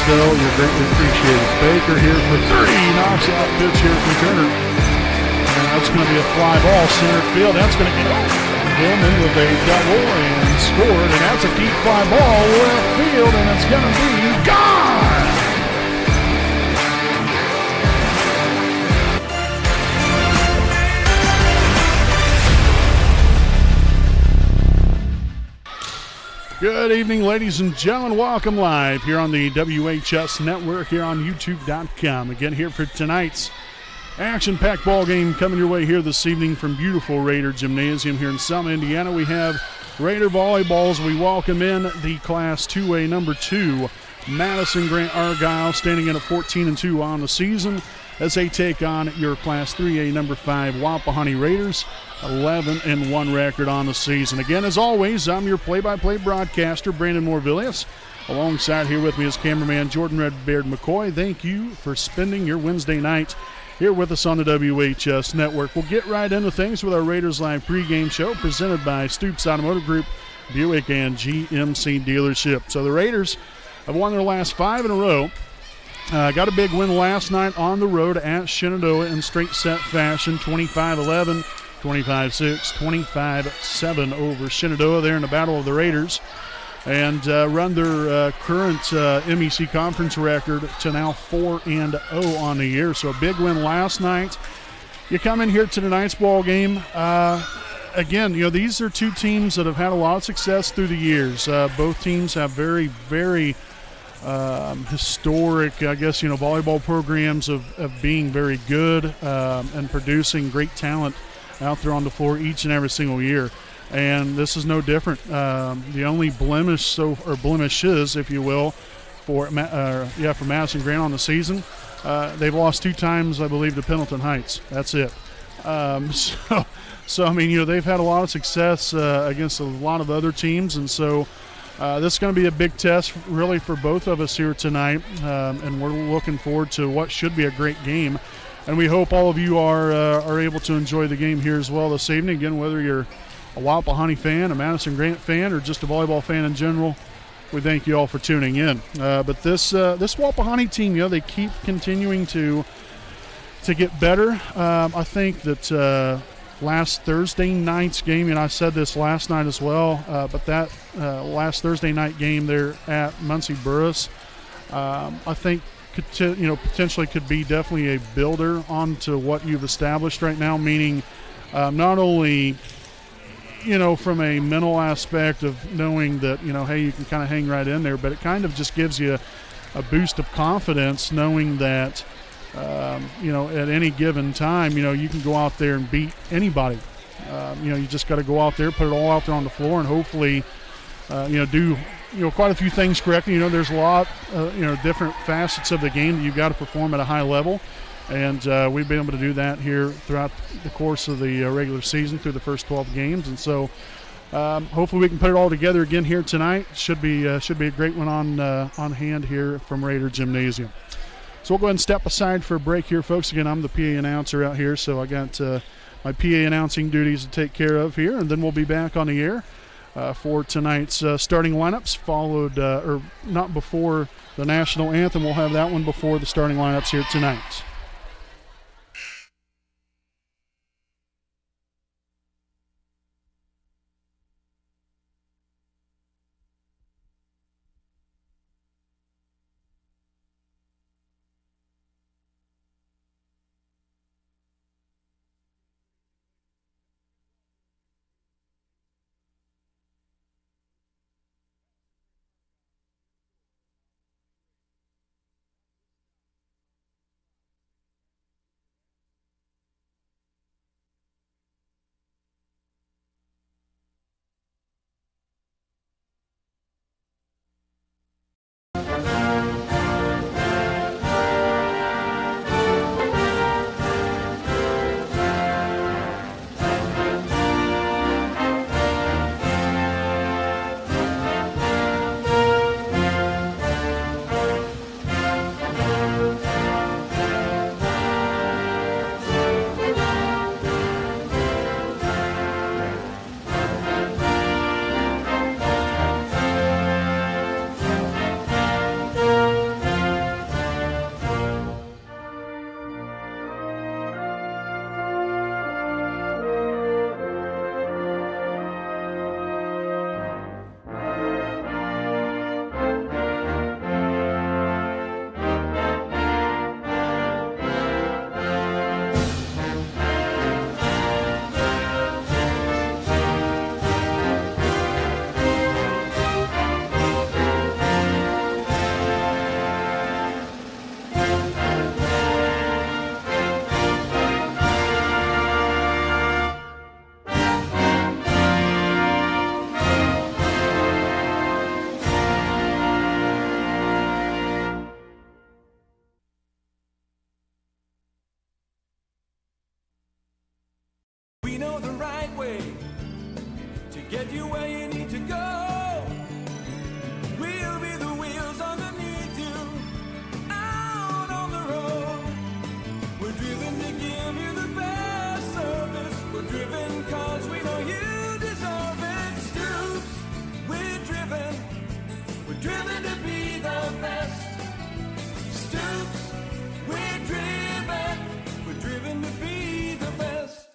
still. You're greatly appreciated. Baker here for 3. Knocks out pitch here from Turner. And that's going to be a fly ball center field. That's going to get over. Gilman with a double and scored. And that's a deep fly ball left field. And it's going to be gone. Good evening, ladies and gentlemen. Welcome live here on the WHS Network here on YouTube.com. Again, here for tonight's action-packed ball game coming your way here this evening from beautiful Raider Gymnasium here in Selma, Indiana. We have Raider Volleyballs. We welcome in the Class 2A number 2 Madison-Grant Argylls, standing in at 14-2 on the season as they take on your Class 3A number 5 Wapahani Raiders, 11-1 record on the season. Again, as always, I'm your play-by-play broadcaster, Brandon Morvillius. Alongside here with me is cameraman Jordan Redbeard McCoy. Thank you for spending your Wednesday night here with us on the WHS Network. We'll get right into things with our Raiders Live pregame show presented by Stoops Automotive Group, Buick and GMC dealership. So the Raiders have won their last 5 in a row. Got a big win last night on the road at Shenandoah in straight set fashion, 25-11, 25-6, 25-7 over Shenandoah there in the Battle of the Raiders, and run their current MEC conference record to now 4-0 on the year. So a big win last night. You come in here to tonight's ball game. Again, these are two teams that have had a lot of success through the years. Both teams have very, very historic, volleyball programs of being very good and producing great talent out there on the floor each and every single year. And this is no different. The only blemishes, if you will, for Madison-Grant on the season, they've lost 2 times, I believe, to Pendleton Heights. That's it. So they've had a lot of success against a lot of other teams, and so this is going to be a big test, really, for both of us here tonight, and we're looking forward to what should be a great game. And we hope all of you are able to enjoy the game here as well this evening. Again, whether you're a Wapahani fan, a Madison-Grant fan, or just a volleyball fan in general, we thank you all for tuning in. But this Wapahani team, they keep continuing to get better. I think that last Thursday night's game, and I said this last night as well, but that last Thursday night game there at Muncie Burris, I think potentially could be definitely a builder onto what you've established right now, meaning not only from a mental aspect of knowing that, hey, you can kind of hang right in there, but it kind of just gives you a boost of confidence knowing that at any given time, you can go out there and beat anybody. You just got to go out there, put it all out there on the floor, and hopefully, do quite a few things correctly. There's a lot, different facets of the game that you've got to perform at a high level, and we've been able to do that here throughout the course of the regular season through the first 12 games, and so hopefully we can put it all together again here tonight. Should be a great one on hand here from Raider Gymnasium. So we'll go ahead and step aside for a break here, folks. Again, I'm the PA announcer out here, so I got my PA announcing duties to take care of here, and then we'll be back on the air for tonight's starting lineups, followed, or not before the national anthem. We'll have that one before the starting lineups here tonight. know the right way to get you where you need to go. We'll be the wheels underneath you out on the road. We're driven to give you the best service. We're driven cause we know you deserve it. Stoops, we're driven to be the best. Stoops, we're driven to be the best.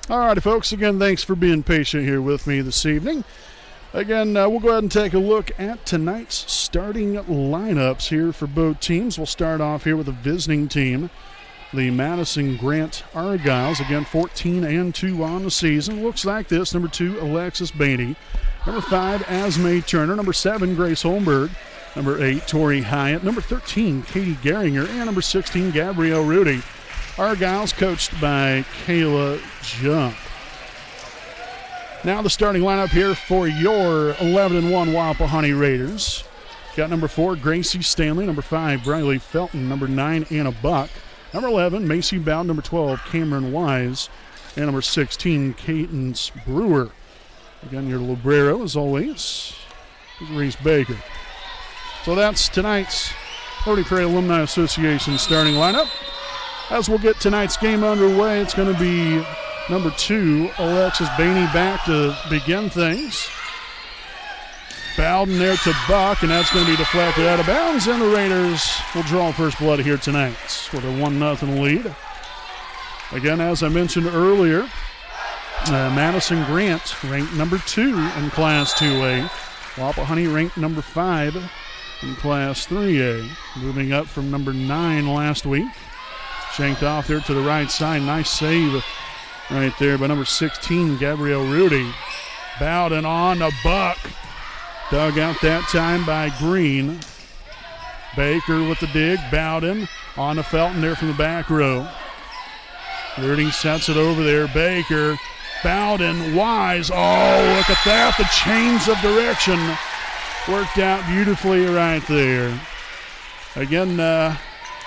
All righty, folks. Again, thanks for being patient here with me this evening. Again, we'll go ahead and take a look at tonight's starting lineups here for both teams. We'll start off here with the visiting team, the Madison-Grant Argylls. Again, 14-2 on the season. Looks like this. Number 2, Alexis Beatty. Number 5, Asmay Turner. Number 7, Grace Holmberg. Number 8, Tori Hyatt. Number 13, Katie Geringer. And number 16, Gabrielle Rudy. Argylls coached by Kayla Jump. Now the starting lineup here for your 11-1 Wapahani Raiders. Got number 4, Gracie Stanley. Number 5, Briley Felton. Number 9, Anna Buck. Number 11, Macy Bowden. Number 12, Cameron Wise. And number 16, Cadence Brewer. Again, your librero, as always, is Reese Baker. So that's tonight's Liberty Prairie Alumni Association starting lineup. As we'll get tonight's game underway, it's going to be number 2, Alexis Beatty back to begin things. Bowden there to Buck, and that's going to be deflected out of bounds, and the Raiders will draw first blood here tonight with a 1-0 lead. Again, as I mentioned earlier, Madison-Grant ranked number 2 in Class 2A. Wapahani ranked number 5 in Class 3A. Moving up from number 9 last week. Shanked off there to the right side. Nice save right there by number 16, Gabrielle Rudy. Bowden on to Buck. Dug out that time by Green. Baker with the dig. Bowden on to Felton there from the back row. Rudy sets it over there. Baker. Bowden. Wise. Oh, look at that. The change of direction worked out beautifully right there. Again,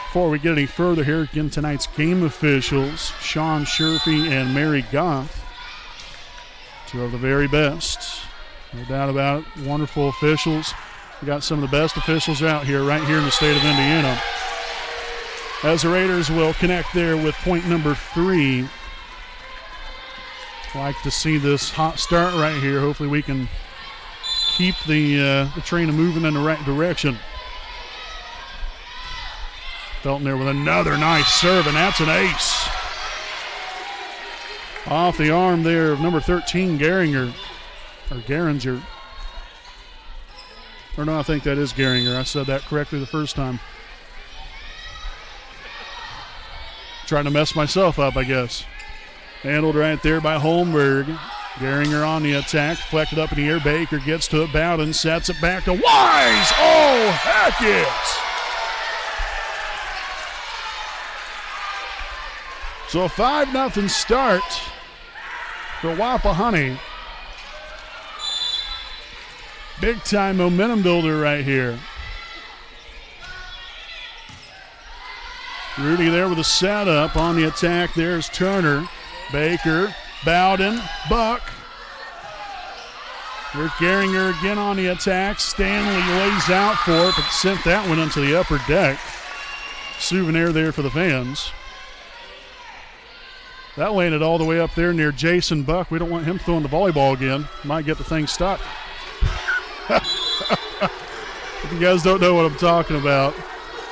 before we get any further here, again, tonight's game officials, Sean Sherfy and Mary Goff. 2 of the very best. No doubt about it. Wonderful officials. We got some of the best officials out here, right here in the state of Indiana. As the Raiders will connect there with point number 3. Like to see this hot start right here. Hopefully we can keep the train moving in the right direction. Felton there with another nice serve, and that's an ace. Off the arm there of number 13, Geringer. Or no, I think that is Geringer. I said that correctly the first time. Trying to mess myself up, I guess. Handled right there by Holmberg. Geringer on the attack, deflected up in the air. Baker gets to it, Bowden sets it back to Wise. Oh, heck yes! So a 5-0 start for Wapahani. Big time momentum builder right here. Rudy there with a setup on the attack. There's Turner, Baker, Bowden, Buck. Rick Gehringer again on the attack. Stanley lays out for it, but sent that one into the upper deck. Souvenir there for the fans. That landed all the way up there near Jason Buck. We don't want him throwing the volleyball again. Might get the thing stuck. If you guys don't know what I'm talking about,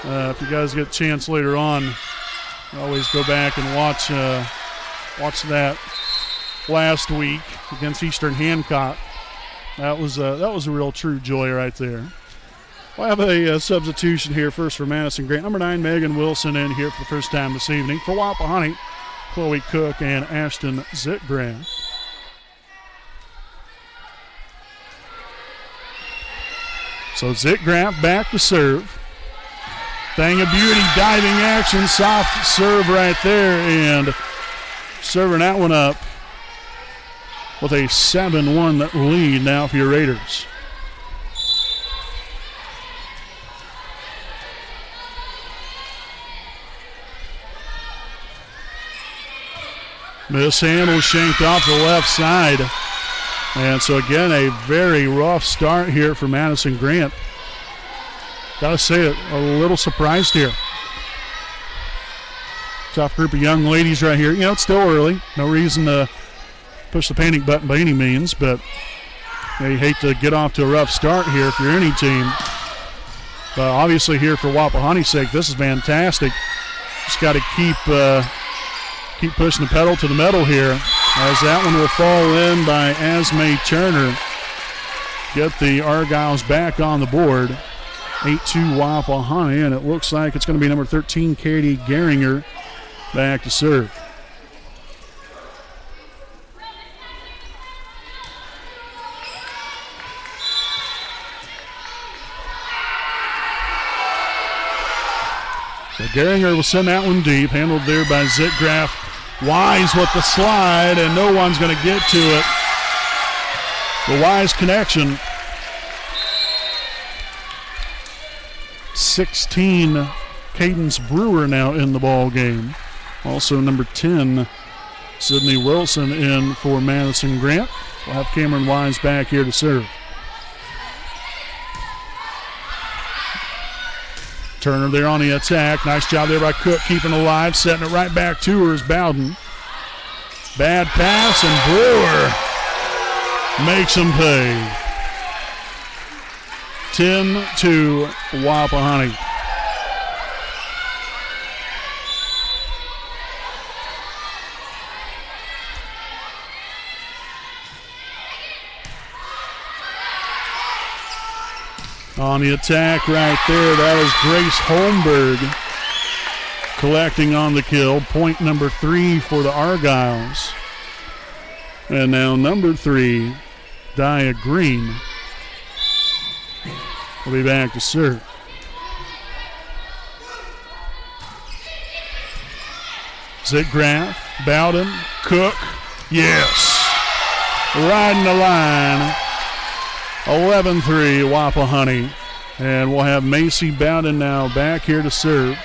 if you guys get a chance later on, always go back and watch that last week against Eastern Hancock. That was a real true joy right there. We'll have a substitution here first for Madison-Grant. Number 9, Megan Wilson in here for the first time this evening. For Wapahani, Chloe Cook and Ashton Zitgraf. So Zitgraf back to serve. Thing of beauty, diving action, soft serve right there, and serving that one up with a 7-1 lead now for your Raiders. Mishandle shanked off the left side. And so again, a very rough start here for Madison-Grant. Gotta say it, a little surprised here. Tough group of young ladies right here. You know, it's still early. No reason to push the panic button by any means, but you hate to get off to a rough start here if you're any team. But obviously here for Wapahani's sake, this is fantastic. Just got to keep pushing the pedal to the metal here, as that one will fall in by Asmay Turner. Get the Argylls back on the board. 8-2 Wapahani, and it looks like it's going to be number 13, Katie Gehringer, back to serve. So Gehringer will send that one deep, handled there by Zitgraf. Wise with the slide, and no one's going to get to it. The Wise connection. 16, Cadence Brewer now in the ball game. Also number 10, Sydney Wilson in for Madison-Grant. We'll have Cameron Wise back here to serve. Turner there on the attack. Nice job there by Cook, keeping it alive, setting it right back to her is Bowden. Bad pass, and Brewer makes him pay. 10-2 Wapahani. On the attack right there, that is Grace Holmberg collecting on the kill. Point number 3 for the Argylls. And now number 3, Dia Green, will be back to serve. Zitgraf, Bowden, Cook, yes. Riding the line. 11-3 Wapahani. And we'll have Macy Bowden now back here to serve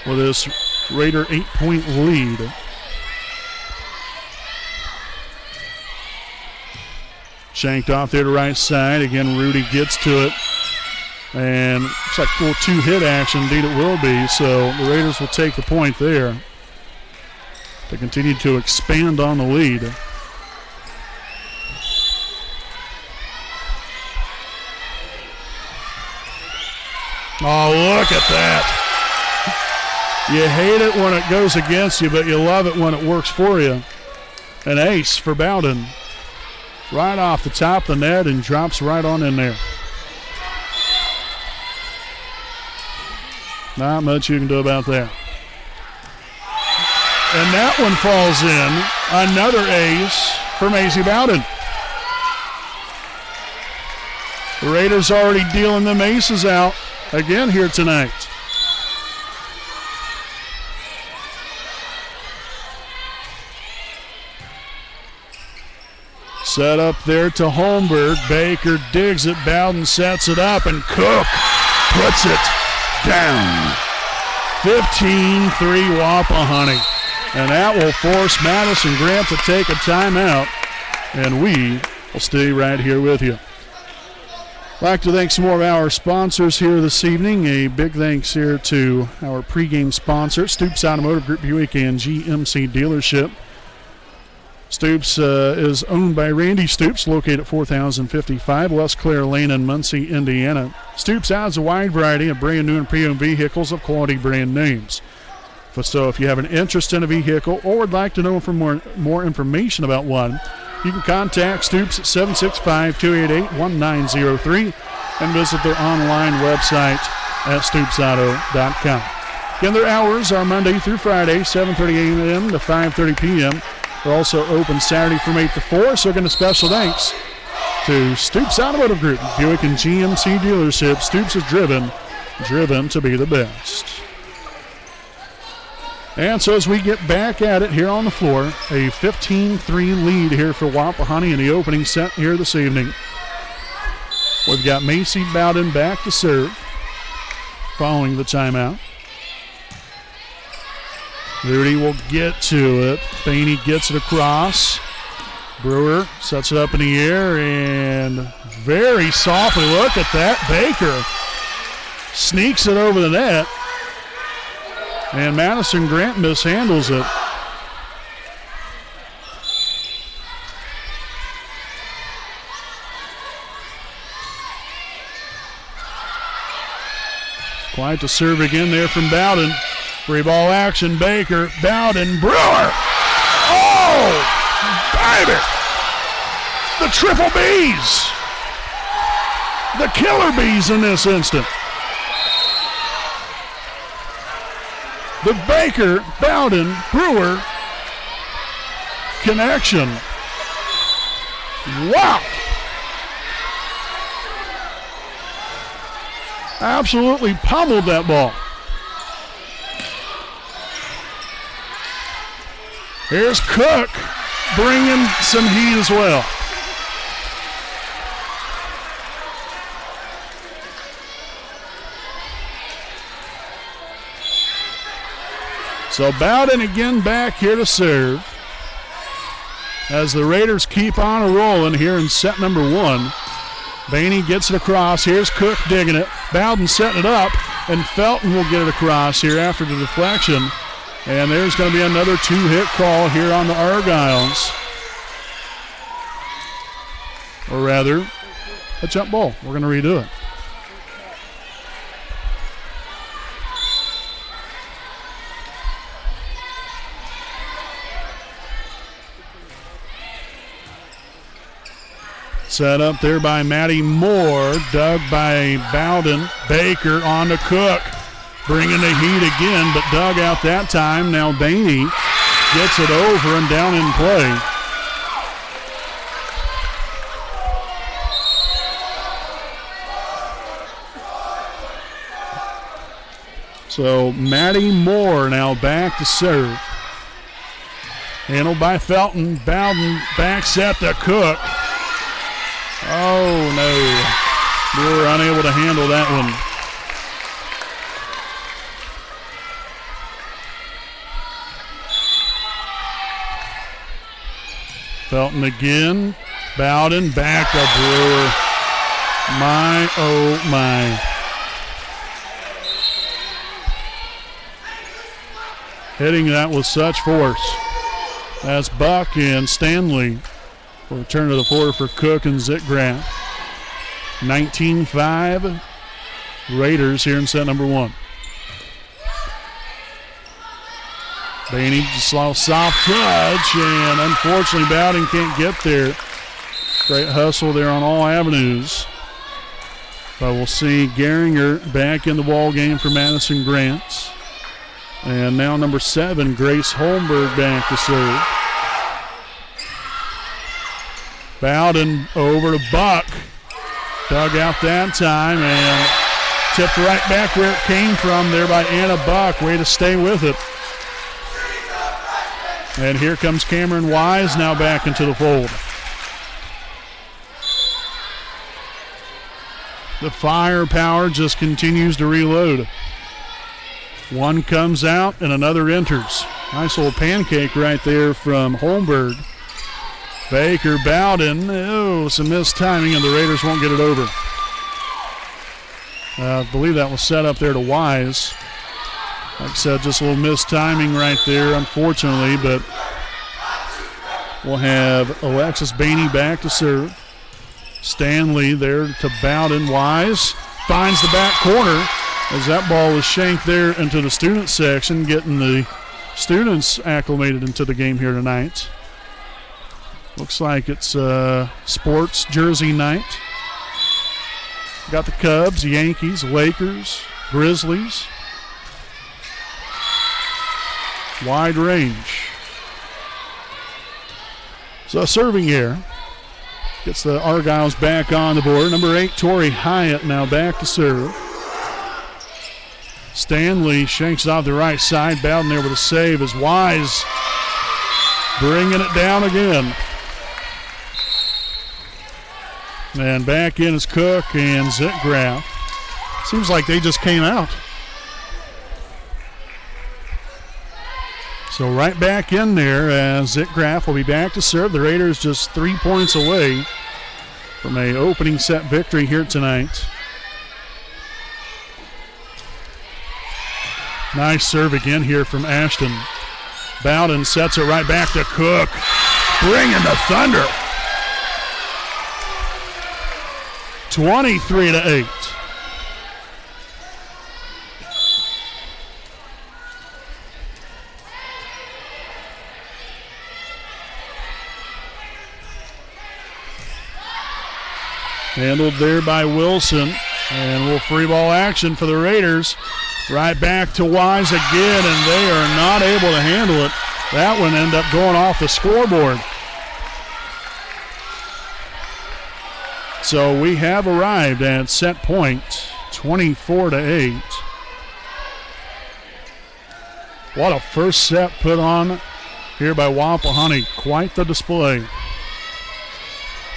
with this Raider 8-point lead. Shanked off there to right side. Again, Rudy gets to it. And looks like a little two-hit action. Indeed it will be. So the Raiders will take the point there to continue to expand on the lead. Oh, look at that. You hate it when it goes against you, but you love it when it works for you. An ace for Bowden. Right off the top of the net and drops right on in there. Not much you can do about that. And that one falls in. Another ace for Maisie Bowden. The Raiders already dealing them aces out again here tonight. Set up there to Holmberg. Baker digs it. Bowden sets it up, and Cook puts it down. 15-3 Wapahani. And that will force Madison-Grant to take a timeout. And we will stay right here with you. I'd like to thank some more of our sponsors here this evening. A big thanks here to our pregame sponsor, Stoops Automotive Group Buick and GMC Dealership. Stoops is owned by Randy Stoops, located at 4055 West Clare Lane in Muncie, Indiana. Stoops has a wide variety of brand new and pre-owned vehicles of quality brand names. So if you have an interest in a vehicle or would like to know for more information about one, you can contact Stoops at 765-288-1903 and visit their online website at stoopsauto.com. Again, their hours are Monday through Friday, 7:30 a.m. to 5:30 p.m. They're also open Saturday from 8 to 4, so again, a special thanks to Stoops Automotive Group, Buick and GMC Dealership. Stoops is driven to be the best. And so as we get back at it here on the floor, a 15-3 lead here for Wapahani in the opening set here this evening. We've got Macy Bowden back to serve following the timeout. Rudy will get to it. Bainey gets it across. Brewer sets it up in the air and very softly, look at that. Baker sneaks it over the net. And Madison-Grant mishandles it. Quite the serve again there from Bowden. Free ball action, Baker, Bowden, Brewer. Oh, baby. The triple Bs. The killer bees in this instant. The Baker, Bowden, Brewer connection. Wow. Absolutely pummeled that ball. Here's Cook bringing some heat as well. So Bowden again back here to serve as the Raiders keep on rolling here in set number one. Bainey gets it across. Here's Cook digging it. Bowden setting it up, and Felton will get it across here after the deflection. And there's going to be another two-hit call here on the Argylls. Or rather, a jump ball. We're going to redo it. Set up there by Maddie Moore. Dug by Bowden. Baker on to Cook. Bringing the heat again, but dug out that time. Now Bainey gets it over and down in play. So Maddie Moore now back to serve. Handled by Felton. Bowden back set to Cook. Oh no. We were unable to handle that one. Felton again. Bowden back to Brewer. My, oh my. Hitting that with such force. That's Buck and Stanley will return to the floor for Cook and Zitgraf. 19-5 Raiders here in set number one. Bainey just a soft touch, and unfortunately Bowden can't get there. Great hustle there on all avenues. But we'll see Geringer back in the ball game for Madison-Grant. And now number 7, Grace Holmberg back to serve. Bowden over to Buck. Dug out that time and tipped right back where it came from there by Anna Buck. Way to stay with it. And here comes Cameron Wise now back into the fold. The firepower just continues to reload. One comes out and another enters. Nice little pancake right there from Holmberg. Baker Bowden. Oh, some missed timing, and the Raiders won't get it over. I believe that was set up there to Wise. Like I said, just a little missed timing right there, unfortunately, but we'll have Alexis Bainey back to serve. Stanley there to Bowden. Wise finds the back corner as that ball was shanked there into the student section, getting the students acclimated into the game here tonight. Looks like it's sports jersey night. Got the Cubs, Yankees, Lakers, Grizzlies. Wide range. So serving here. Gets the Argylls back on the board. Number 8, Tori Hyatt now back to serve. Stanley shanks it off the right side. Bowden there with a save as Wise bringing it down again. And back in is Cook and Zitgraf. Seems like they just came out. So right back in there as Zitgraf will be back to serve. The Raiders just 3 points away from an opening set victory here tonight. Nice serve again here from Ashton. Bowden sets it right back to Cook. Bringing the thunder. 23-8. Handled there by Wilson. And we'll free ball action for the Raiders. Right back to Wise again, and they are not able to handle it. That one ended up going off the scoreboard. So we have arrived at set point, 24-8. What a first set put on here by Wapahani. Quite the display.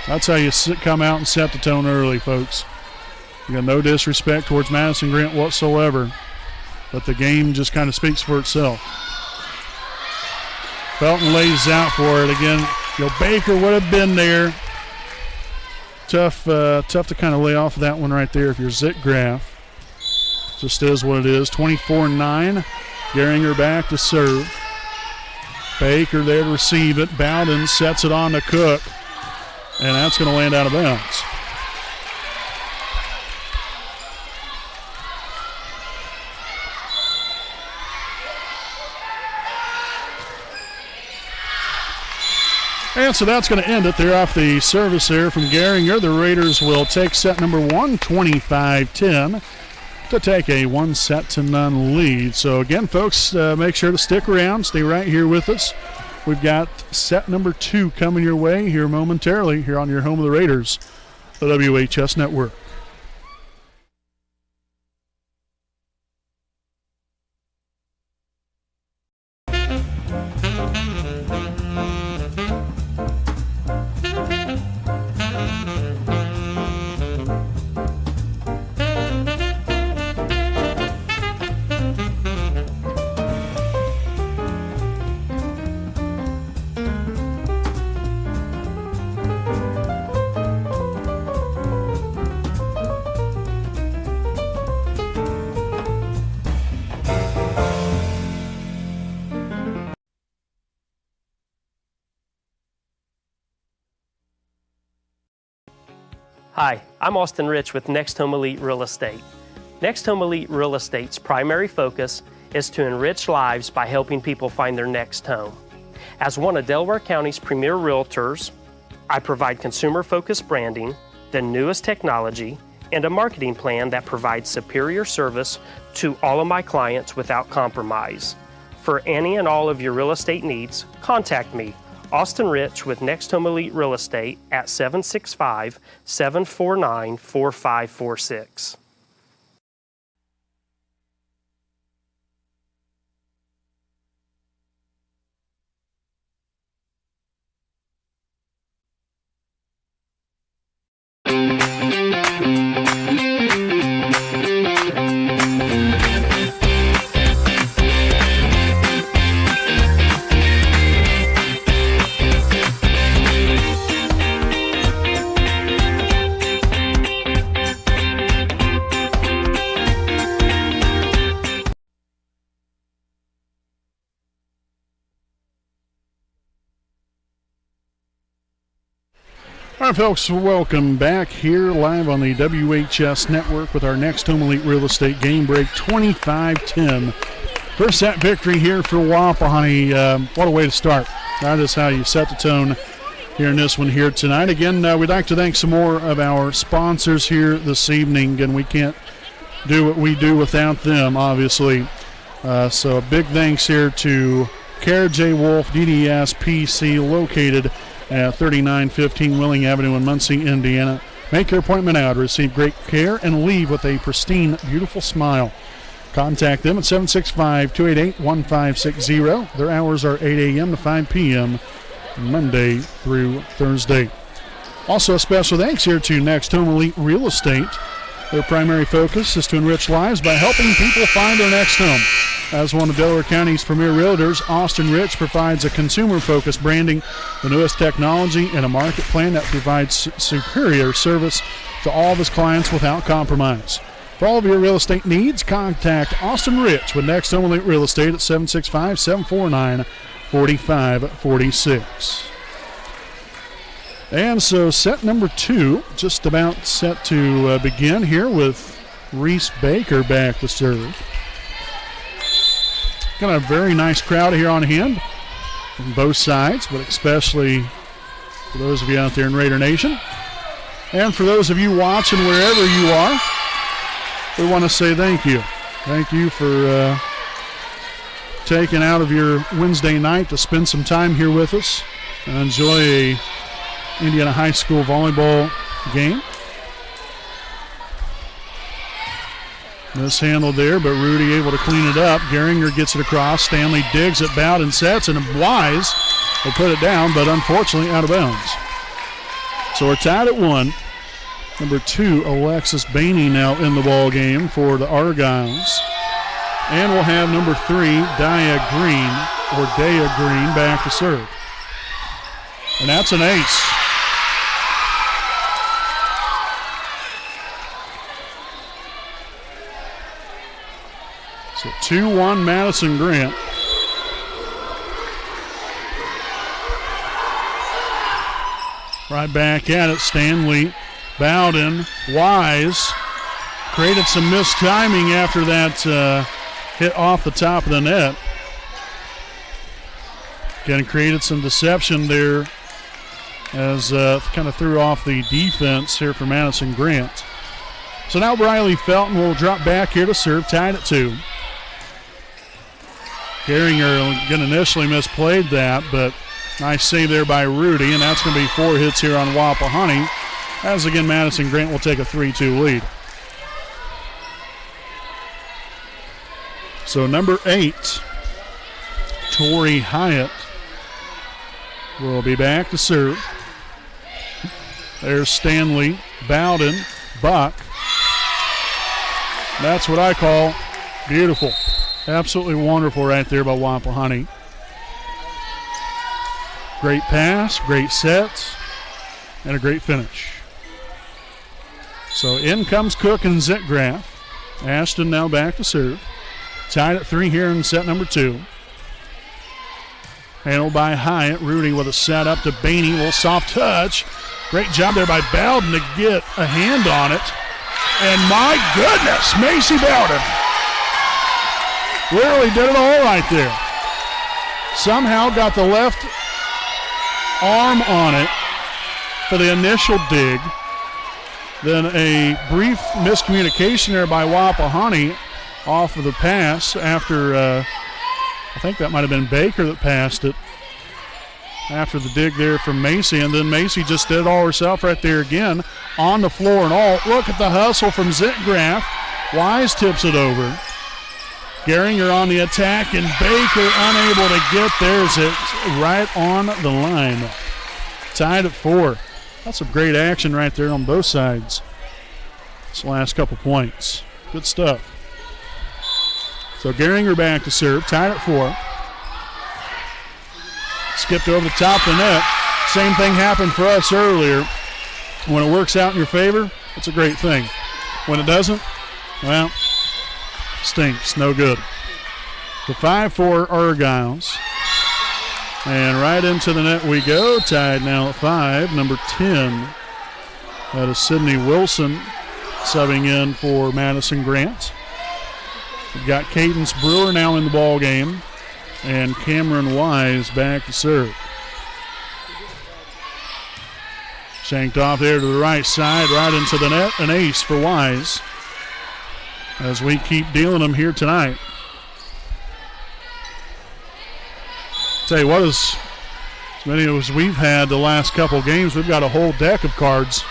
That's how you come out and set the tone early, folks. You got no disrespect towards Madison-Grant whatsoever, but the game just kind of speaks for itself. Felton lays out for it again. Baker would have been there. Tough to kind of lay off that one right there if you're Zitgraf. Just is what it is. 24-9. Gehringer back to serve. Baker there to receive it. Bowden sets it on to Cook. And that's going to land out of bounds. And so that's going to end it. They're off the service there from Gehringer. The Raiders will take set number 1, 25-10, to take a 1-0 lead. So again, folks, make sure to stick around. Stay right here with us. We've got set number 2 coming your way here momentarily here on your home of the Raiders, the WHS Network. Hi, I'm Austin Rich with Next Home Elite Real Estate. Next Home Elite Real Estate's primary focus is to enrich lives by helping people find their next home. As one of Delaware County's premier realtors, I provide consumer-focused branding, the newest technology, and a marketing plan that provides superior service to all of my clients without compromise. For any and all of your real estate needs, contact me, Austin Rich with Next Home Elite Real Estate at 765-749-4546. All right, folks, welcome back here live on the WHS Network with our Next Home Elite Real Estate game break, 25-10. First set victory here for Wapahani. What a way to start. That is how you set the tone here in this one here tonight. Again, we'd like to thank some more of our sponsors here this evening, and we can't do what we do without them, obviously. So a big thanks here to Care J. Wolf DDS PC, located at 3915 Willing Avenue in Muncie, Indiana. Make your appointment now to receive great care and leave with a pristine, beautiful smile. Contact them at 765-288-1560. Their hours are 8 a.m. to 5 p.m. Monday through Thursday. Also a special thanks here to Next Home Elite Real Estate. Their primary focus is to enrich lives by helping people find their next home. As one of Delaware County's premier realtors, Austin Rich provides a consumer-focused branding, the newest technology, and a market plan that provides superior service to all of his clients without compromise. For all of your real estate needs, contact Austin Rich with Next Home Elite Real Estate at 765-749-4546. And so set number 2 just about set to begin here with Reese Baker back to serve. Got a very nice crowd here on hand from both sides, but especially for those of you out there in Raider Nation. And for those of you watching wherever you are, we want to say thank you. Thank you for taking out of your Wednesday night to spend some time here with us and enjoy a Indiana High School volleyball game. Mishandled there, but Rudy able to clean it up. Geringer gets it across. Stanley digs it, Bowden sets, and Wise will put it down, but unfortunately out of bounds. So we're tied at 1. Number 2, Alexis Bainey now in the ball game for the Argylls. And we'll have number 3, Daya Green back to serve. And that's an ace. So 2-1 Madison-Grant. Right back at it, Stanley, Bowden, Wise. Created some missed timing after that hit off the top of the net. Again, created some deception there as kind of threw off the defense here for Madison-Grant. So now Riley Felton will drop back here to serve, tied at 2. Geringer again initially misplayed that, but nice save there by Rudy, and that's going to be 4 hits here on Wapahani, as again Madison-Grant will take a 3-2 lead. So number 8, Tori Hyatt, will be back to serve. There's Stanley, Bowden, Buck. That's what I call beautiful. Absolutely wonderful right there by Wapahani. Great pass, great set, and a great finish. So in comes Cook and Zitgraff. Ashton now back to serve. Tied at 3 here in set number 2. Handled by Hyatt. Rudy with a set up to Bainey. A little soft touch. Great job there by Bowden to get a hand on it. And my goodness, Macy Bowden really did it all right there. Somehow got the left arm on it for the initial dig. Then a brief miscommunication there by Wapahani off of the pass after, I think that might have been Baker that passed it after the dig there from Macy. And then Macy just did it all herself right there again on the floor and all. Look at the hustle from Zitgraff. Wise tips it over. Geringer on the attack, and Baker unable to get theirs. It's right on the line. Tied at 4. That's some great action right there on both sides. This last couple points. Good stuff. So Geringer back to serve, tied at 4. Skipped over the top of the net. Same thing happened for us earlier. When it works out in your favor, it's a great thing. When it doesn't, well, stinks, no good. The 5-4 Argylls. And right into the net we go. Tied now at 5. Number 10. That is Sydney Wilson subbing in for Madison-Grant. We've got Cadence Brewer now in the ball game. And Cameron Wise back to serve. Shanked off there to the right side, right into the net. An ace for Wise as we keep dealing them here tonight. Tell you what, as many as we've had the last couple games, we've got a whole deck of cards.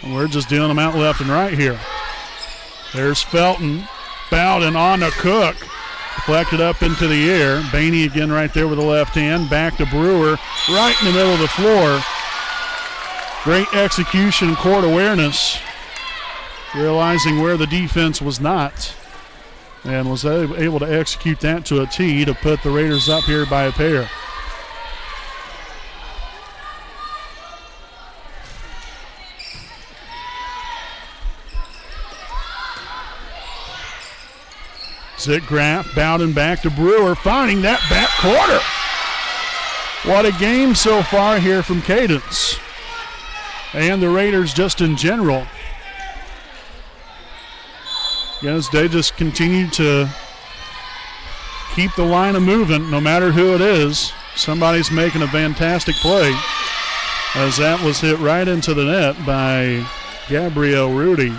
And we're just dealing them out left and right here. There's Felton. Bowden on to Cook. Deflected up into the air. Bainey again right there with the left hand. Back to Brewer. Right in the middle of the floor. Great execution, court awareness. Realizing where the defense was not. And was able to execute that to a tee to put the Raiders up here by a pair. Zitgraf, Bowden back to Brewer, finding that back quarter. What a game so far here from Cadence. And the Raiders just in general. Yes, they just continue to keep the line of movement no matter who it is. Somebody's making a fantastic play as that was hit right into the net by Gabrielle Rudy.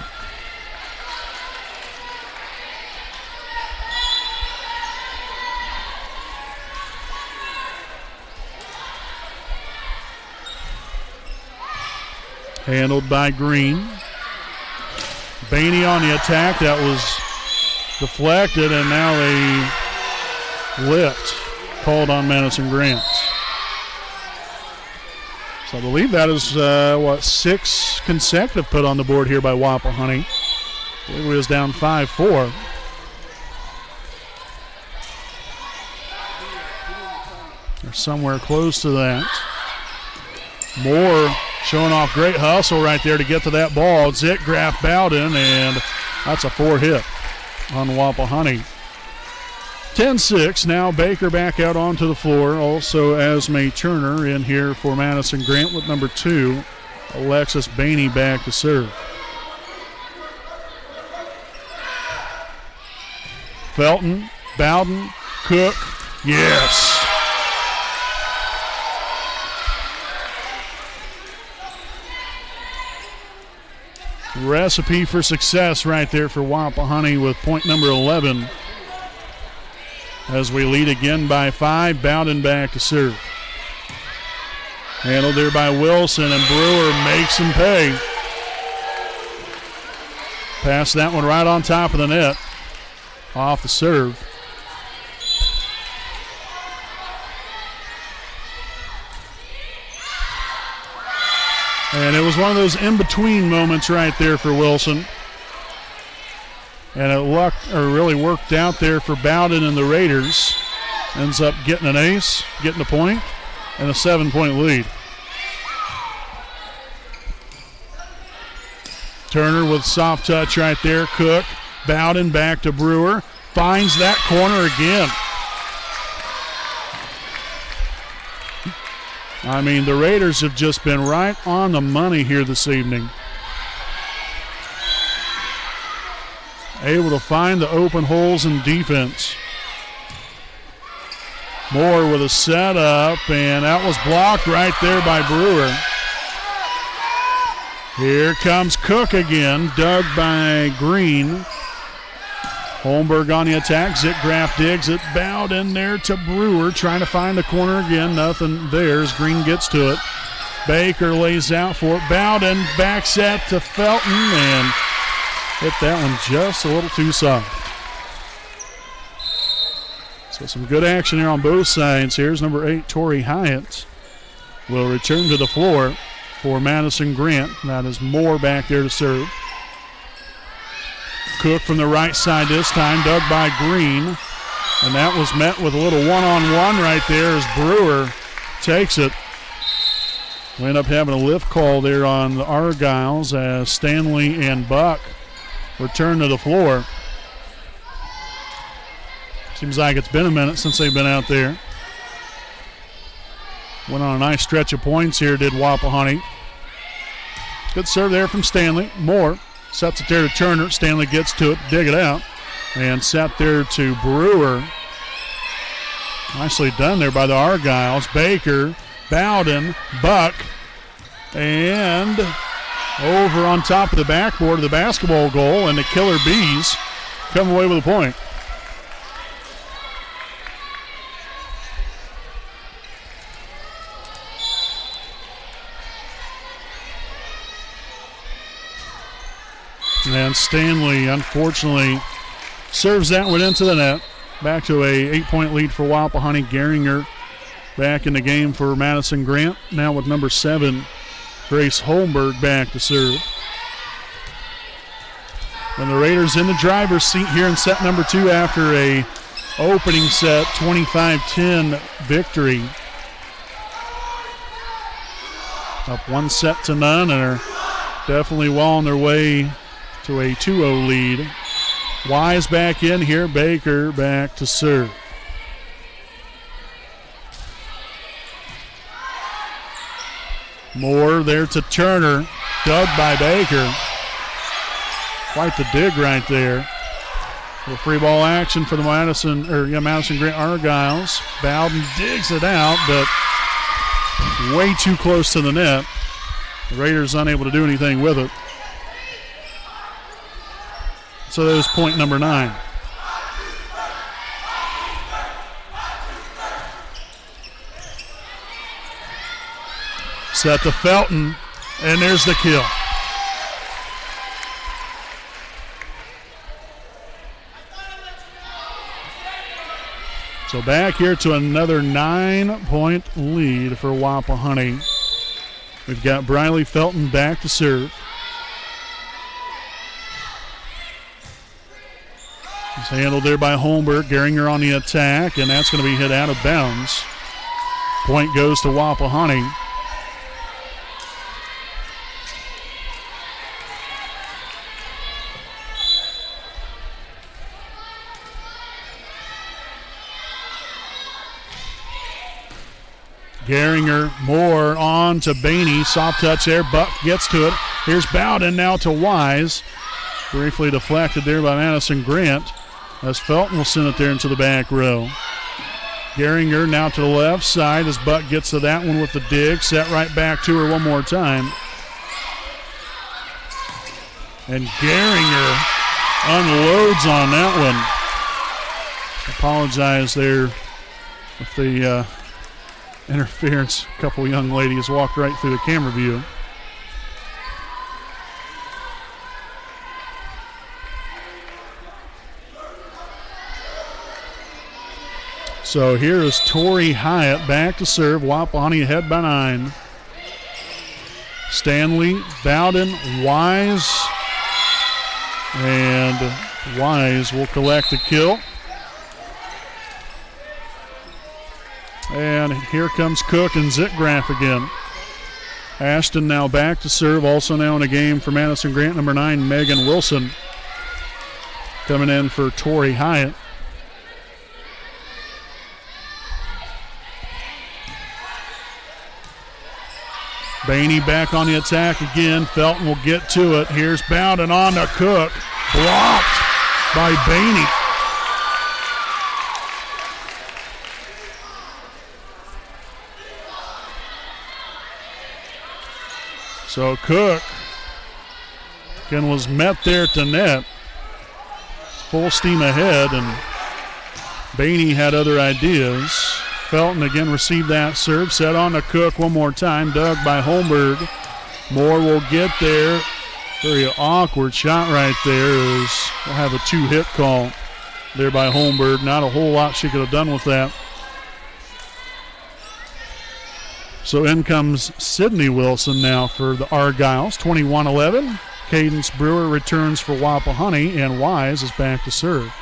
Handled by Green. Bainey on the attack. That was deflected, and now a lift called on Madison-Grant. So I believe that is, 6 consecutive put on the board here by Wapahani. I believe it was down 5-4. They're somewhere close to that. Moore showing off great hustle right there to get to that ball. Zitgraf Bowden, and that's a 4 hit on Wapahani. 10-6. Now Baker back out onto the floor. Also Esme Turner in here for Madison-Grant with number 2. Alexis Bainey back to serve. Felton, Bowden, Cook. Yes. Recipe for success right there for Wapahani with point number 11. As we lead again by 5, Bowden back to serve. Handled there by Wilson, and Brewer makes him pay. Pass that one right on top of the net. Off the serve. And it was one of those in-between moments right there for Wilson. And it really worked out there for Bowden and the Raiders. Ends up getting an ace, getting a point, and a 7-point lead. Turner with soft touch right there. Cook, Bowden back to Brewer. Finds that corner again. I mean, the Raiders have just been right on the money here this evening. Able to find the open holes in defense. Moore with a setup, and that was blocked right there by Brewer. Here comes Cook again, dug by Green. Holmberg on the attack. Zitgraf digs it. Bowden there to Brewer, trying to find the corner again. Nothing there as Green gets to it. Baker lays out for it. Bowden back set to Felton and hit that one just a little too soft. So some good action here on both sides. Here's number 8, Tori Hyatt. Will return to the floor for Madison-Grant. That is Moore back there to serve. Cook from the right side this time, dug by Green. And that was met with a little one-on-one right there as Brewer takes it. We end up having a lift call there on the Argylls as Stanley and Buck return to the floor. Seems like it's been a minute since they've been out there. Went on a nice stretch of points here, did Wapahani. Good serve there from Stanley. Moore sets it there to Turner. Stanley gets to it, dig it out, and set there to Brewer. Nicely done there by the Argylls. Baker, Bowden, Buck, and over on top of the backboard of the basketball goal, and the Killer Bees come away with a point. And Stanley, unfortunately, serves that one into the net. Back to a 8-point lead for Wapahani. Gehringer back in the game for Madison-Grant. Now with number 7, Grace Holmberg back to serve. And the Raiders in the driver's seat here in set number 2 after a opening set 25-10 victory. Up 1-0 and are definitely well on their way to a 2-0 lead. Wise back in here. Baker back to serve. Moore there to Turner. Dug by Baker. Quite the dig right there. The free ball action for the Madison-Grant Argylls. Bowden digs it out, but way too close to the net. The Raiders unable to do anything with it. So that was point number 9. Set to Felton, and there's the kill. So back here to another 9-point lead for Wapahani. We've got Briley Felton back to serve. It's handled there by Holmberg. Gehringer on the attack, and that's going to be hit out of bounds. Point goes to Wapahani. Gehringer, Moore on to Bainey. Soft touch there. Buck gets to it. Here's Bowden now to Wise. Briefly deflected there by Madison-Grant as Felton will send it there into the back row. Gehringer now to the left side as Buck gets to that one with the dig. Set right back to her one more time. And Gehringer unloads on that one. Apologize there with the interference. A couple young ladies walked right through the camera view. So here is Tori Hyatt back to serve. Wapahani ahead by 9. Stanley, Bowden, Wise. And Wise will collect the kill. And here comes Cook and Zitgraf again. Ashton now back to serve. Also now in the game for Madison-Grant, number 9, Megan Wilson. Coming in for Tori Hyatt. Bainey back on the attack again. Felton will get to it. Here's Bowden on to Cook. Blocked by Bainey. So Cook again was met there at the net. Full steam ahead, and Bainey had other ideas. Felton again received that serve. Set on to Cook one more time. Dug by Holmberg. Moore will get there. Very awkward shot right there. We'll have a 2-hit call there by Holmberg. Not a whole lot she could have done with that. So in comes Sydney Wilson now for the Argylls. 21-11. Cadence Brewer returns for Wapahani, and Wise is back to serve.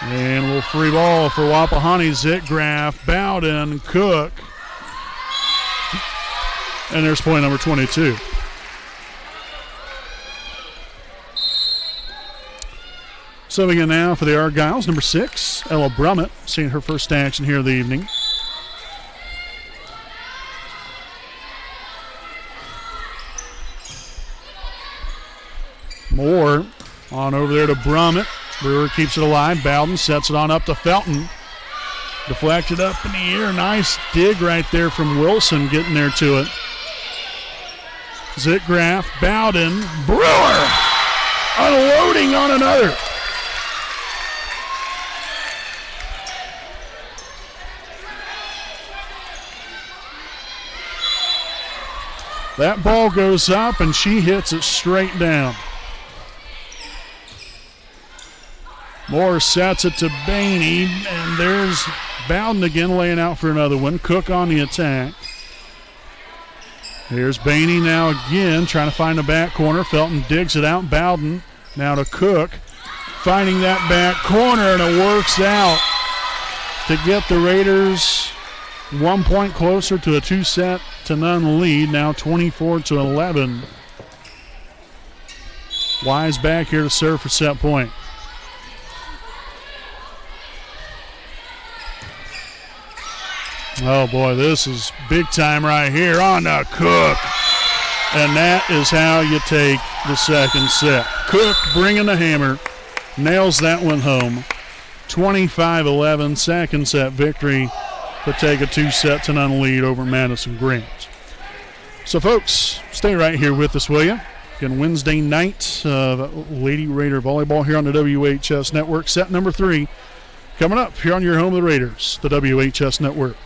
And a little free ball for Wapahani. Zitgraf, Bowden, Cook. And there's point number 22. Serving in now for the Argylls, number 6, Ella Brummett, seeing her first action here of the evening. Moore on over there to Brummett. Brewer keeps it alive. Bowden sets it on up to Felton. Deflected up in the air. Nice dig right there from Wilson getting there to it. Zitgraf, Bowden, Brewer unloading on another. That ball goes up and she hits it straight down. Moore sets it to Bainey, and there's Bowden again laying out for another one. Cook on the attack. Here's Bainey now again, trying to find the back corner. Felton digs it out. Bowden now to Cook, finding that back corner, and it works out to get the Raiders 1 point closer to a 2-0 lead, now 24-11. Wise back here to serve for set point. Oh boy, this is big time right here on to Cook. And that is how you take the second set. Cook bringing the hammer, nails that one home. 25-11, second set victory to take a 2-0 lead over Madison-Grant. So folks, stay right here with us, will you? Again, Wednesday night, Lady Raider Volleyball here on the WHS Network. Set number 3 coming up here on your home of the Raiders, the WHS Network.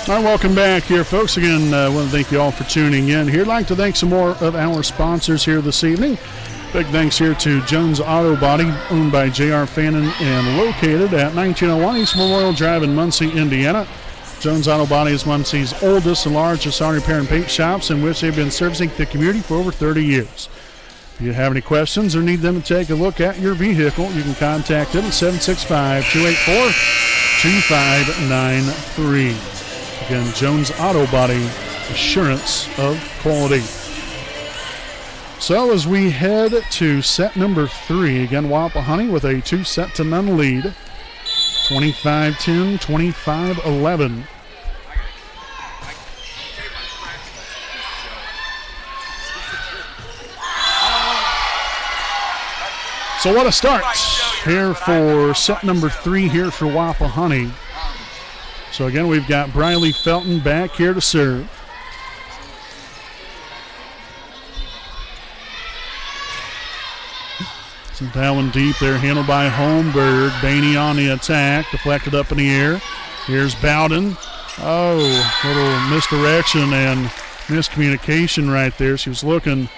All right, welcome back here, folks. Again, I want to thank you all for tuning in here. I'd like to thank some more of our sponsors here this evening. Big thanks here to Jones Auto Body, owned by J.R. Fannin and located at 1901 East Memorial Drive in Muncie, Indiana. Jones Auto Body is Muncie's oldest and largest auto repair and paint shops, in which they've been servicing the community for over 30 years. If you have any questions or need them to take a look at your vehicle, you can contact them at 765-284-2593. Again, Jones Auto Body, assurance of quality. So as we head to set number 3, again, Wapahani with a 2-0 lead, 25-10, 25-11. So what a start here for set number 3 here for Wapahani. So again, we've got Briley Felton back here to serve. Sent that one deep there, handled by Holmberg. Bainey on the attack, deflected up in the air. Here's Bowden. Oh, little misdirection and miscommunication right there. She was looking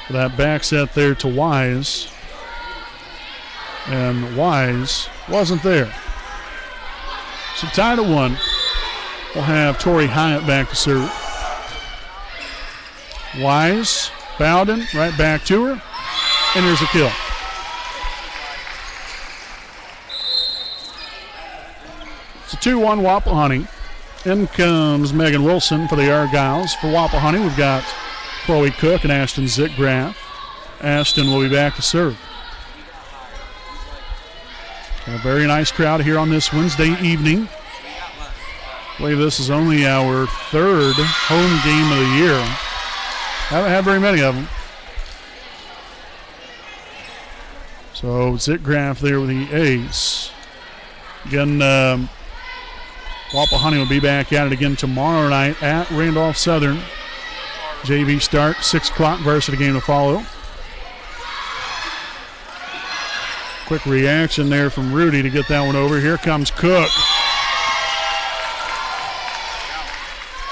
for that back set there to Wise. And Wise wasn't there. So tied at 1. We'll have Tori Hyatt back to serve. Wise, Bowden, right back to her. And here's a kill. It's a 2-1 Wapahani. In comes Megan Wilson for the Argylls. For Wapahani, we've got Chloe Cook and Ashton Zickgraf. Ashton will be back to serve. A very nice crowd here on this Wednesday evening. I believe this is only our 3rd home game of the year. Haven't had very many of them. So Zickgraf there with the ace. Again, Wapahani will be back at it again tomorrow night at Randolph Southern. JV start, 6 o'clock, varsity game to follow. Quick reaction there from Rudy to get that one over. Here comes Cook.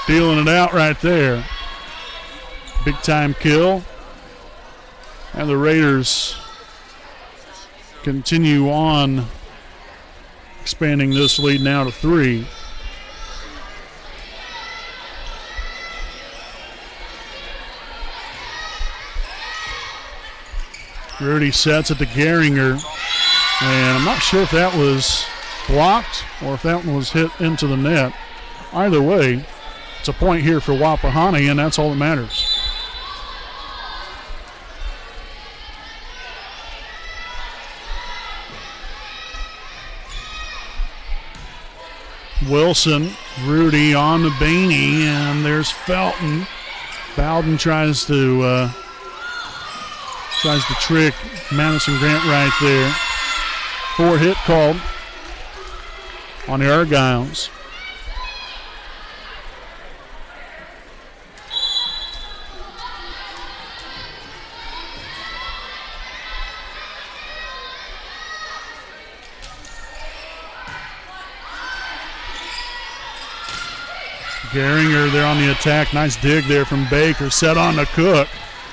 Dealing it out right there. Big time kill. And the Raiders continue on expanding this lead now to 3. Rudy sets it to Gehringer, and I'm not sure if that was blocked or if that one was hit into the net. Either way, it's a point here for Wapahani, and that's all that matters. Wilson, Rudy on the Bainey, and there's Felton. Bowden tries to trick Madison-Grant right there. 4 hit called on the Argylls. Gehringer there on the attack. Nice dig there from Baker. Set on to Cook.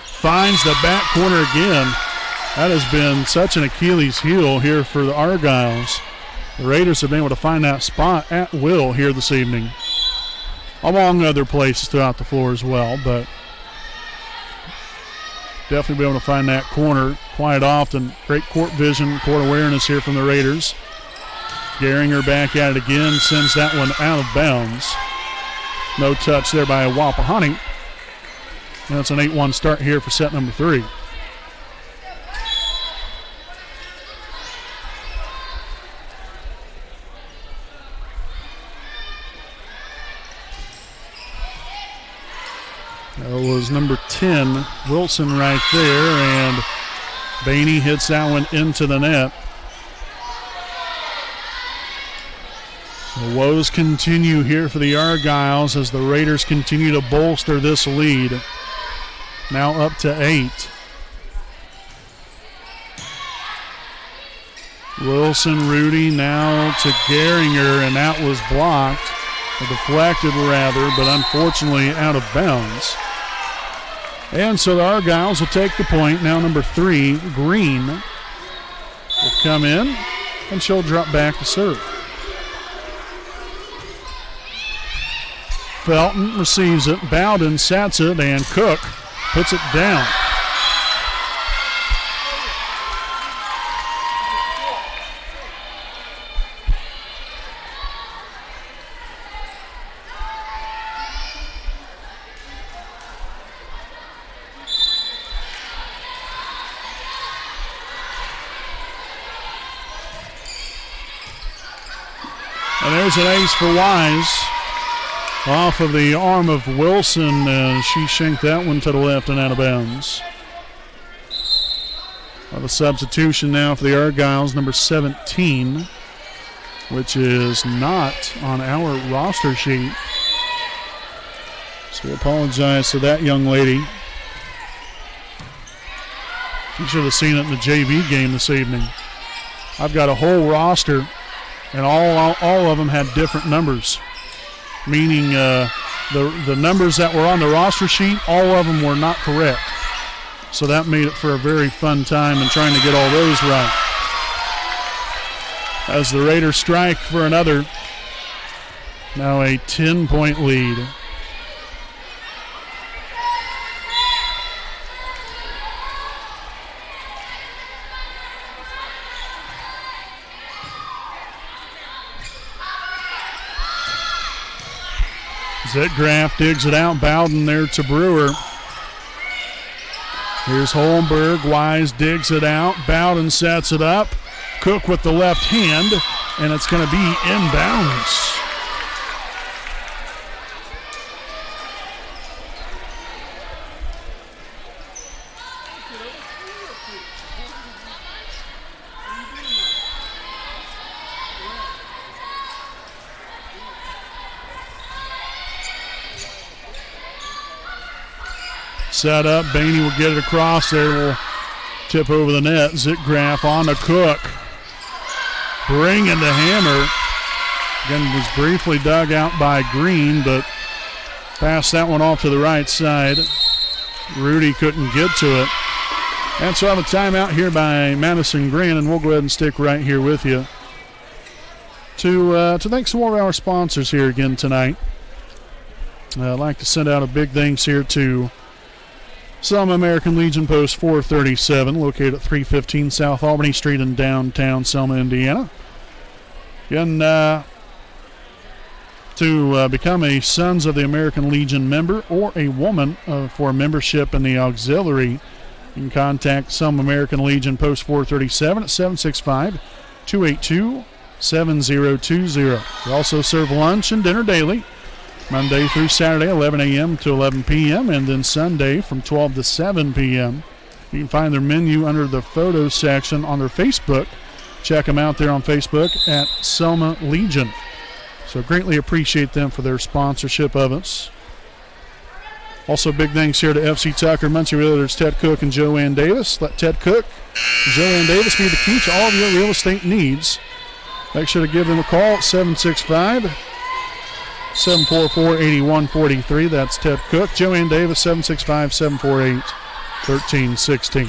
Finds the back corner again. That has been such an Achilles heel here for the Argylls. The Raiders have been able to find that spot at will here this evening, among other places throughout the floor as well, but definitely be able to find that corner quite often. Great court vision, court awareness here from the Raiders. Gehringer back at it again, sends that one out of bounds. No touch there by Wapahani. That's an 8-1 start here for set number 3. That was number 10, Wilson right there, and Bainey hits that one into the net. The woes continue here for the Argylls as the Raiders continue to bolster this lead. Now up to 8. Wilson, Rudy, now to Gehringer, and that was blocked. Or deflected rather, but unfortunately out of bounds. And so the Argylls will take the point. Now number 3, Green, will come in, and she'll drop back to serve. Felton receives it. Bowden sets it, and Cook puts it down. And there's an ace for Wise. Off of the arm of Wilson, she shanked that one to the left and out of bounds. A Have a substitution now for the Argylls, number 17, which is not on our roster sheet. So we apologize to that young lady. You should have seen it in the JV game this evening. I've got a whole roster, and all of them had different numbers, meaning the numbers that were on the roster sheet, all of them were not correct. So that made it for a very fun time in trying to get all those right. As the Raiders strike for another, now a 10-point lead. Zitgraff digs it out. Bowden there to Brewer. Here's Holmberg. Wise digs it out. Bowden sets it up. Cook with the left hand, and it's going to be inbounds. Set up. Bainey will get it across there. Will tip over the net. Zitgraff on to Cook. Bringing the hammer. Again, was briefly dug out by Green, but passed that one off to the right side. Rudy couldn't get to it. And so I have a timeout here by Madison-Grant, and we'll go ahead and stick right here with you to thank some more of our sponsors here again tonight. I'd like to send out a big thanks here to Selma American Legion Post 437, located at 315 South Albany Street in downtown Selma, Indiana. Again, to become a Sons of the American Legion member or a woman for membership in the auxiliary, you can contact Selma American Legion Post 437 at 765-282-7020. We also serve lunch and dinner daily, Monday through Saturday, 11 a.m. to 11 p.m., and then Sunday from 12 to 7 p.m. You can find their menu under the photos section on their Facebook. Check them out there on Facebook at Selma Legion. So greatly appreciate them for their sponsorship of us. Also, big thanks here to FC Tucker, Muncie Realtors, Ted Cook and Joanne Davis. Let Ted Cook and Joanne Davis be the key to all of your real estate needs. Make sure to give them a call at 765-744-8143. That's Ted Cook. Joanne Davis, 765-748-1316.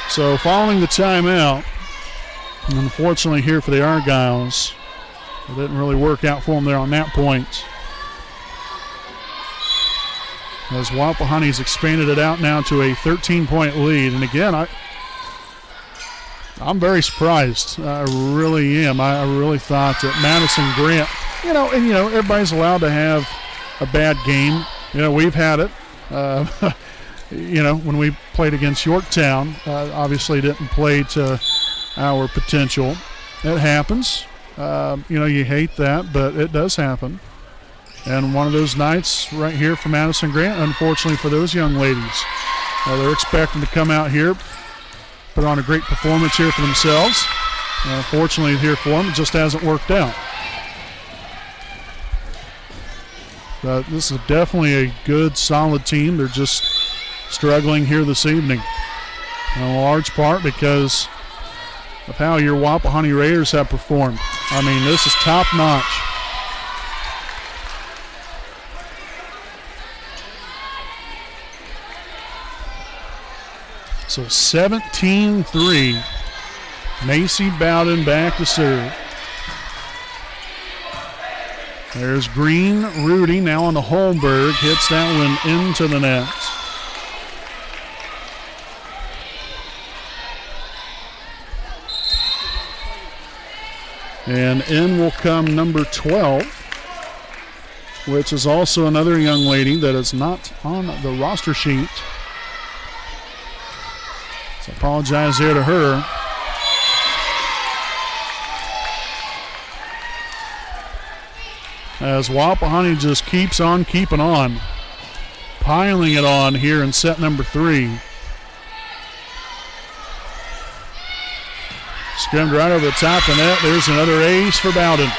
So following the timeout, unfortunately here for the Argylls, it didn't really work out for them there on that point. As Wapahani's expanded it out now to a 13-point lead. And again, I'm very surprised. I really am. I really thought that Madison-Grant, everybody's allowed to have a bad game. We've had it. When we played against Yorktown, obviously didn't play to our potential. It happens. You hate that, but it does happen. And one of those nights right here for Madison-Grant, unfortunately for those young ladies. They're expecting to come out here, put on a great performance here for themselves. Fortunately here for them, it just hasn't worked out. But this is definitely a good, solid team. They're just struggling here this evening. In large part because of how your Wapahani Raiders have performed. I mean, this is top-notch. So 17-3. Macy Bowden back to serve. There's Green. Rudy now on the Holmberg. Hits that one into the net. And in will come number 12, which is also another young lady that is not on the roster sheet. So apologize there to her. As Wapahani just keeps on keeping on, piling it on here in set number 3. Skimmed right over the top of the net. There's another ace for Bowden.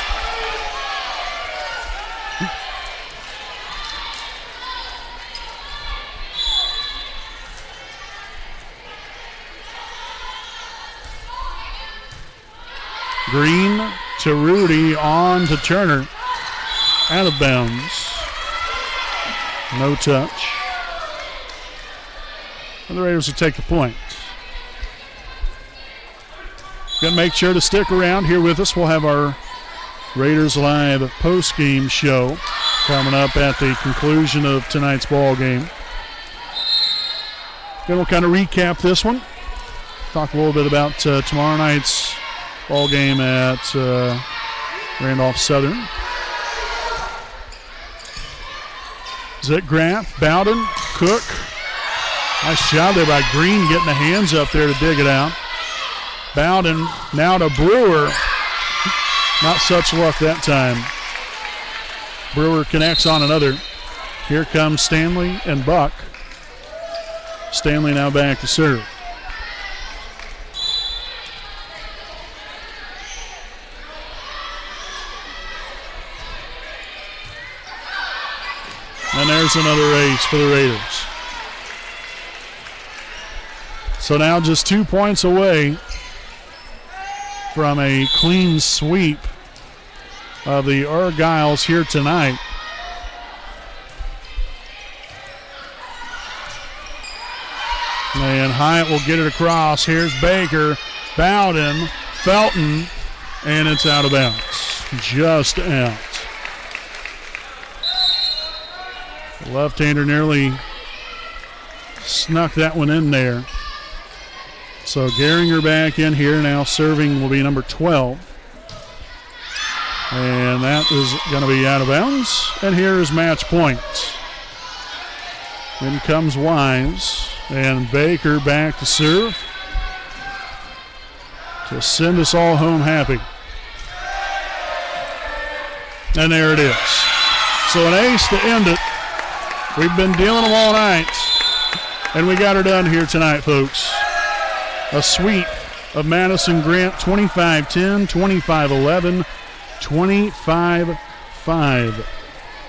Green to Rudy, on to Turner. Out of bounds. No touch. And the Raiders will take the point. Got to make sure to stick around here with us. We'll have our Raiders Live post-game show coming up at the conclusion of tonight's ball game. Then we'll kind of recap this one. Talk a little bit about tomorrow night's ball game at Randolph Southern. Grant, Bowden, Cook. Nice job there by Green getting the hands up there to dig it out. Bowden now to Brewer. Not such luck that time. Brewer connects on another. Here comes Stanley and Buck. Stanley now back to serve. And there's another ace for the Raiders. So now just 2 points away from a clean sweep of the Argylls here tonight. And Hyatt will get it across. Here's Baker, Bowden, Felton, and it's out of bounds. Just out. The left-hander nearly snuck that one in there. So Gehringer back in here now. Serving will be number 12. And that is going to be out of bounds. And here is match point. In comes Wise. And Baker back to serve to send us all home happy. And there it is. So an ace to end it. We've been dealing them all night. And we got her done here tonight, folks. A sweep of Madison-Grant, 25-10, 25-11, 25-5.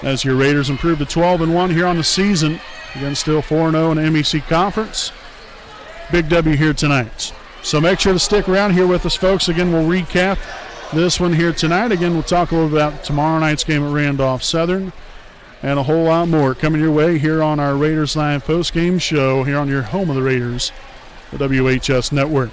As your Raiders improve to 12-1 here on the season. Again, still 4-0 in the MEC Conference. Big W here tonight. So make sure to stick around here with us, folks. Again, we'll recap this one here tonight. Again, we'll talk a little about tomorrow night's game at Randolph Southern. And a whole lot more coming your way here on our Raiders Live post-game show here on your home of the Raiders, the WHS Network.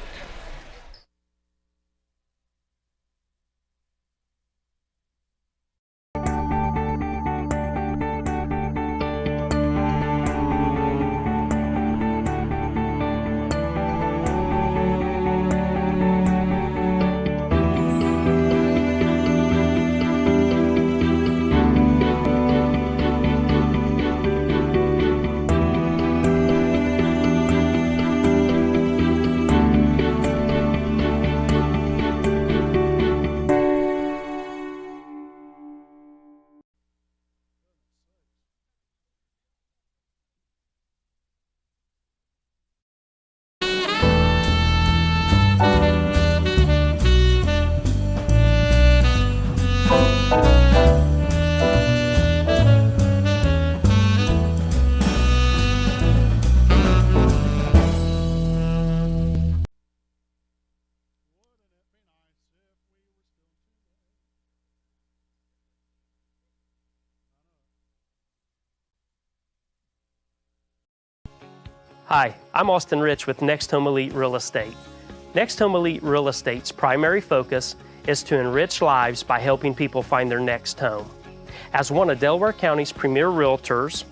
Hi, I'm Austin Rich with Next Home Elite Real Estate. Next Home Elite Real Estate's primary focus is to enrich lives by helping people find their next home. As one of Delaware County's premier realtors,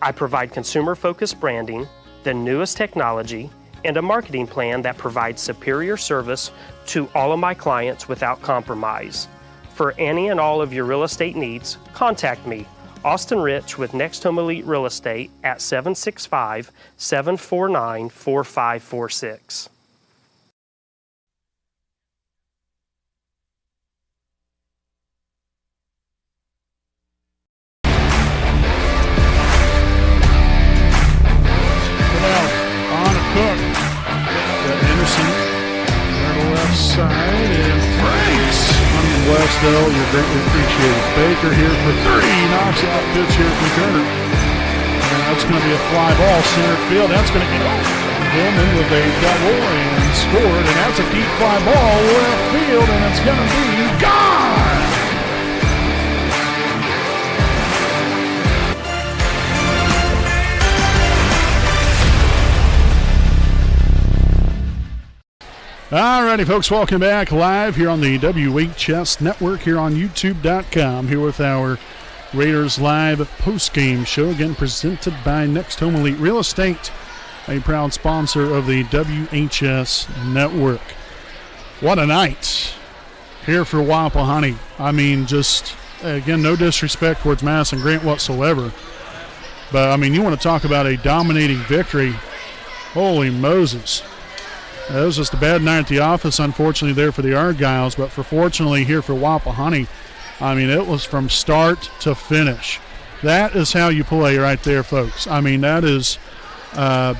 I provide consumer-focused branding, the newest technology, and a marketing plan that provides superior service to all of my clients without compromise. For any and all of your real estate needs, contact me, Austin Rich with Next Home Elite Real Estate at 765-749-4546. On a Cook. Got Anderson. There to the left side. Estelle, you're greatly appreciated. Baker here for 3, knocks out pitch here from Turner. And that's going to be a fly ball, center field. That's going to get Hillman with a double and scored, and that's a deep fly ball left field, and it's going to be gone! Alrighty, folks, welcome back live here on the WHS Network here on YouTube.com. Here with our Raiders Live post-game show, again presented by Next Home Elite Real Estate, a proud sponsor of the WHS Network. What a night here for Wapahani. I mean, just, again, no disrespect towards Madison-Grant whatsoever. But, I mean, you want to talk about a dominating victory. Holy Moses. It was just a bad night at the office, unfortunately, there for the Argylls. But fortunately here for Wapahani, I mean, it was from start to finish. That is how you play right there, folks. I mean, that is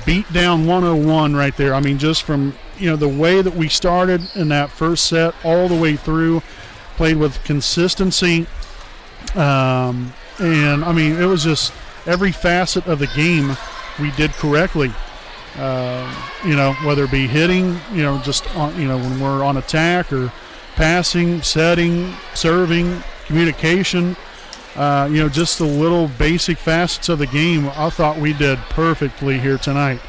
beat down 101 right there. I mean, just from, the way that we started in that first set all the way through, played with consistency. And, I mean, it was just every facet of the game we did correctly. Whether it be hitting, just on, when we're on attack, or passing, setting, serving, communication, just the little basic facets of the game, I thought we did perfectly here tonight.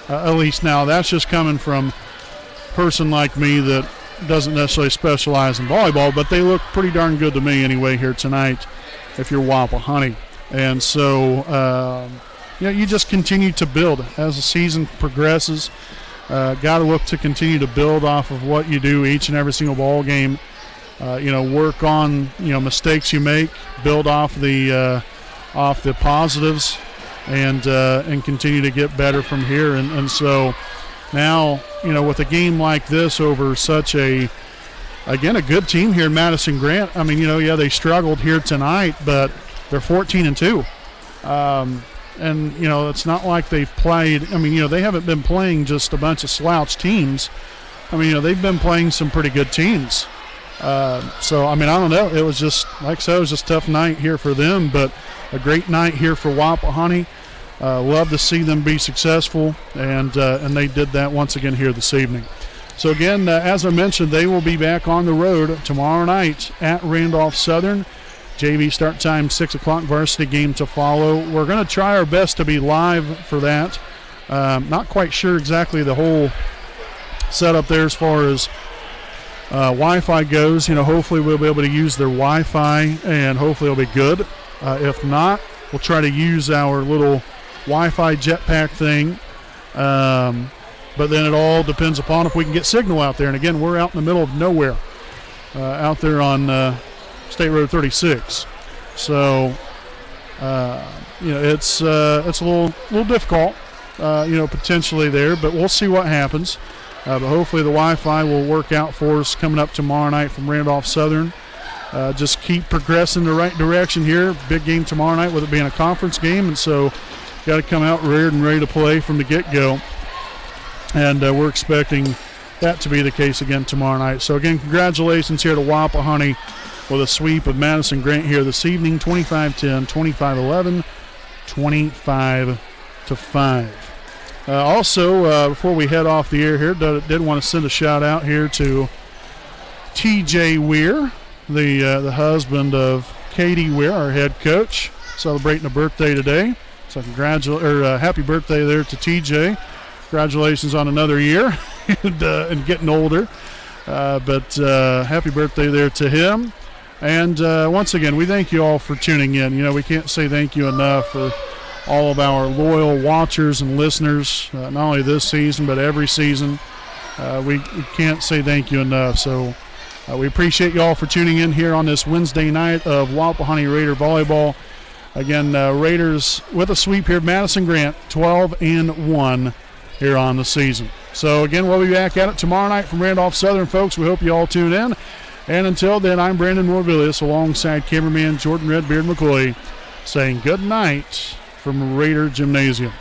At least now, that's just coming from a person like me that doesn't necessarily specialize in volleyball, but they look pretty darn good to me anyway here tonight if you're Wapahani. And so, you just continue to build as the season progresses. Got to look to continue to build off of what you do each and every single ball game. Work on mistakes you make, build off the positives, and continue to get better from here. And so now with a game like this over such a good team here in Madison-Grant. I mean they struggled here tonight, but they're 14-2. And, it's not like they've played. I mean, they haven't been playing just a bunch of slouch teams. I mean, they've been playing some pretty good teams. So, I mean, I don't know. It was just, like I said, it was just a tough night here for them, but a great night here for Wapahani. Love to see them be successful, and they did that once again here this evening. So, again, as I mentioned, they will be back on the road tomorrow night at Randolph Southern. JV start time 6 o'clock, varsity game to follow. We're going to try our best to be live for that. Not quite sure exactly the whole setup there as far as Wi-Fi goes. Hopefully we'll be able to use their Wi-Fi, and hopefully it'll be good. If not, we'll try to use our little Wi-Fi jetpack thing. But then it all depends upon if we can get signal out there. And again, we're out in the middle of nowhere, out there on State Road 36. So, it's a little difficult, potentially there, but we'll see what happens. But hopefully the Wi-Fi will work out for us coming up tomorrow night from Randolph Southern. Just keep progressing the right direction here. Big game tomorrow night with it being a conference game, and so got to come out reared and ready to play from the get-go. And we're expecting that to be the case again tomorrow night. So again, congratulations here to Wapahani with a sweep of Madison-Grant here this evening, 25-10, 25-11, 25-5. Also, before we head off the air here, did want to send a shout-out here to T.J. Weir, the husband of Katie Weir, our head coach, celebrating a birthday today. So happy birthday there to T.J. Congratulations on another year and getting older. But happy birthday there to him. And once again, we thank you all for tuning in. We can't say thank you enough for all of our loyal watchers and listeners, not only this season, but every season. We can't say thank you enough. So we appreciate you all for tuning in here on this Wednesday night of Wapahani Raider Volleyball. Again, Raiders with a sweep here, Madison-Grant, 12-1 here on the season. So again, we'll be back at it tomorrow night from Randolph Southern, folks. We hope you all tune in. And until then, I'm Brandon Morbilius alongside cameraman Jordan Redbeard McCoy saying good night from Raider Gymnasium.